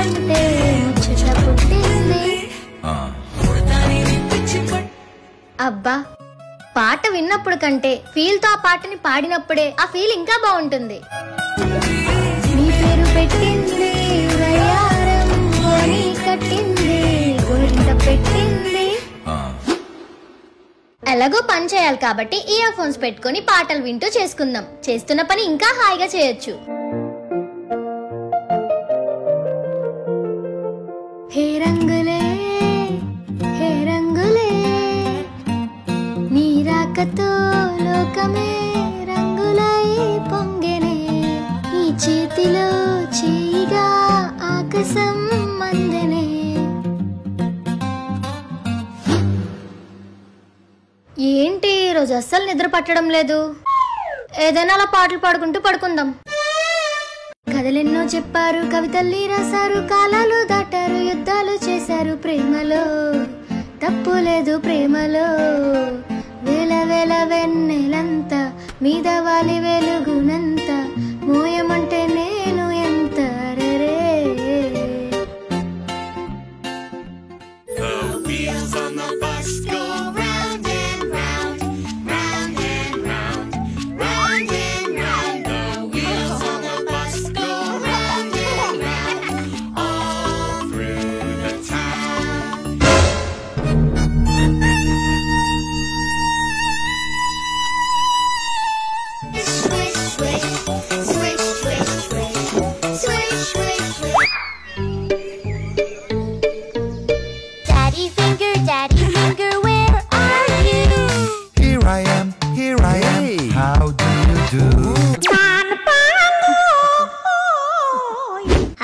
అంటే ముచ్చట పుట్టింది. అబ్బా, పాట విన్నప్పుడు కంటే ఫీల్ తో ఆ పాటని పాడినప్పుడే ఆ ఫీల్ ఇంకా బాగుంటుంది. నీ పేరు పెట్టింది వయ్యారం, గోని కట్టింది గోరింట పెట్టింది. ఎలాగో పని చేయాలి కాబట్టి ఇయర్ ఫోన్స్ పెట్టుకుని పాటలు వింటూ చేసుకుందాం. చేస్తున్న పని ఇంకా హాయిగా చేయొచ్చు. హే రంగులే హే రంగులే, నీ రాకతో లోకమే రంగులై పొంగెనే. నీ చేతిలో చేయిగా ఆకాశం మందెనే. ఏంటి ఈరోజు అస్సలు నిద్ర పట్టడం లేదు. ఏదైనా అలా పాటలు పాడుకుంటూ పడుకుందాం. కథలెన్నో చెప్పారు, కవితల్ని రాశారు, కాలాలు దాటారు, యుద్ధాలు చేశారు. ప్రేమలో తప్పు లేదు, ప్రేమలో వేల వేల వెన్నెలంత మీద వాలి వెలుగునంత మోయమంటే నేను ఎంత రే.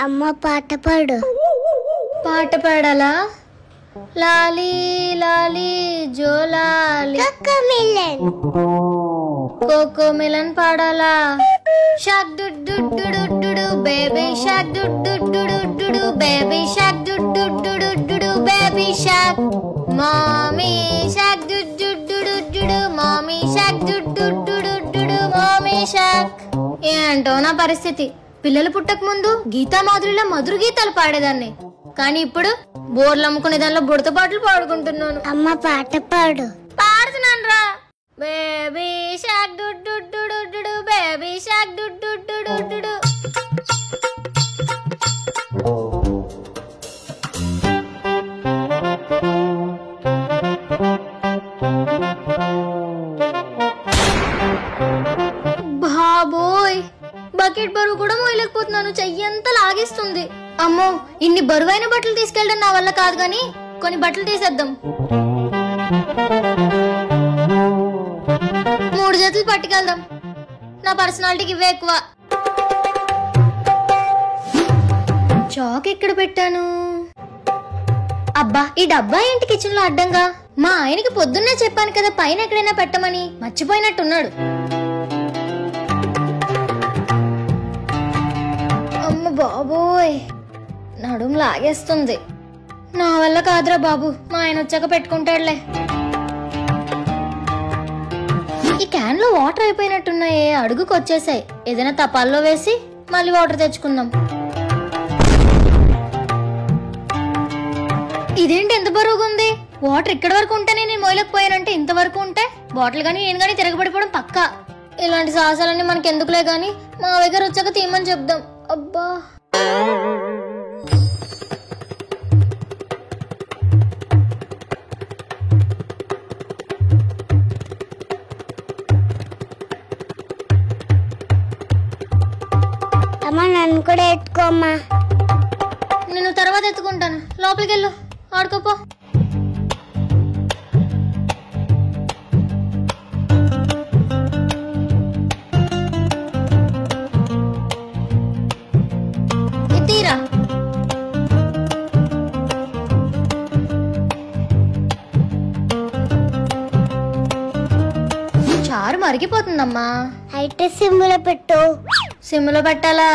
అమ్మ పాట పాడు. పాట పాడాలా? లాలీ లాలీ జోలాలి కోకో మిలన్ పాడాలా? Shark doo doo baby shark doo doo baby shark doo doo baby shark. Mommy shark doo doo mommy shark doo doo mommy shark. ఏంటో నా పరిస్థితి. పిల్లలు పుట్టక ముందు గీతా మాధురిలో మధుర గీతాలు పాడేదాన్ని, కానీ ఇప్పుడు బోర్లు అమ్ముకునే దానిలో బుడత పాటలు పాడుకుంటున్నాను. అమ్మ పాట పాడు. పాడుతున్నాను రా. Baby shark doo doo baby shark doo doo. బాబోయ్, బకెట్ బరువు కూడా మోయలేకపోతున్నాను. చెయ్యంతా లాగేస్తుంది. అమ్మో, ఇన్ని బరువైన బట్టలు తీసుకెళ్ళడం నా వల్ల కాదు, గాని కొన్ని బట్టలు తీసేద్దాం. 3 జతలు పట్టుకెళ్దాం. నా పర్సనాలిటీకి ఇవే ఎక్కువ. చాక్ ఎక్కడ పెట్టాను? అబ్బా, ఈ డబ్బా ఏంటి కిచెన్ లో అడ్డంగా? మా ఆయనకి పొద్దున్నే చెప్పాను కదా పైన ఎక్కడైనా పెట్టమని, మర్చిపోయినట్టున్నాడు. అమ్మ బాబోయ్, నడుం లాగేస్తుంది. నా వల్ల కాదురా బాబు, మా ఆయన వచ్చాక పెట్టుకుంటాడులే. ఈ క్యాన్ లో వాటర్ అయిపోయినట్టున్నాయే, అడుగుకు వచ్చేసాయి. ఏదైనా తపాల్లో వేసి మళ్ళీ వాటర్ తెచ్చుకుందాం. ఇదేంటి ఎంత బరువుగా ఉంది? వాటర్ ఇక్కడ వరకు ఉంటేనే నేను మోయలేకపోయానంటే ఇంతవరకు ఉంటే బాటిల్ గానీ నేను గానీ తిరగబడిపోవడం పక్కా. ఇలాంటి సాహసాలన్నీ మనకి ఎందుకులే గానీ మా దగ్గర వచ్చాక తీయమని చెప్దాం. అబ్బా, అమ్మా నన్ను కూడా ఎత్తుకోమ్మా. నేను తర్వాత ఎత్తుకుంటాను. లోపలికి వెళ్ళు, ఆడుకోపో. తీరా చారు మరిగిపోతుందమ్మా. అయితే సిమ్ములో పెట్టు. సిమ్లో పెట్టాలా?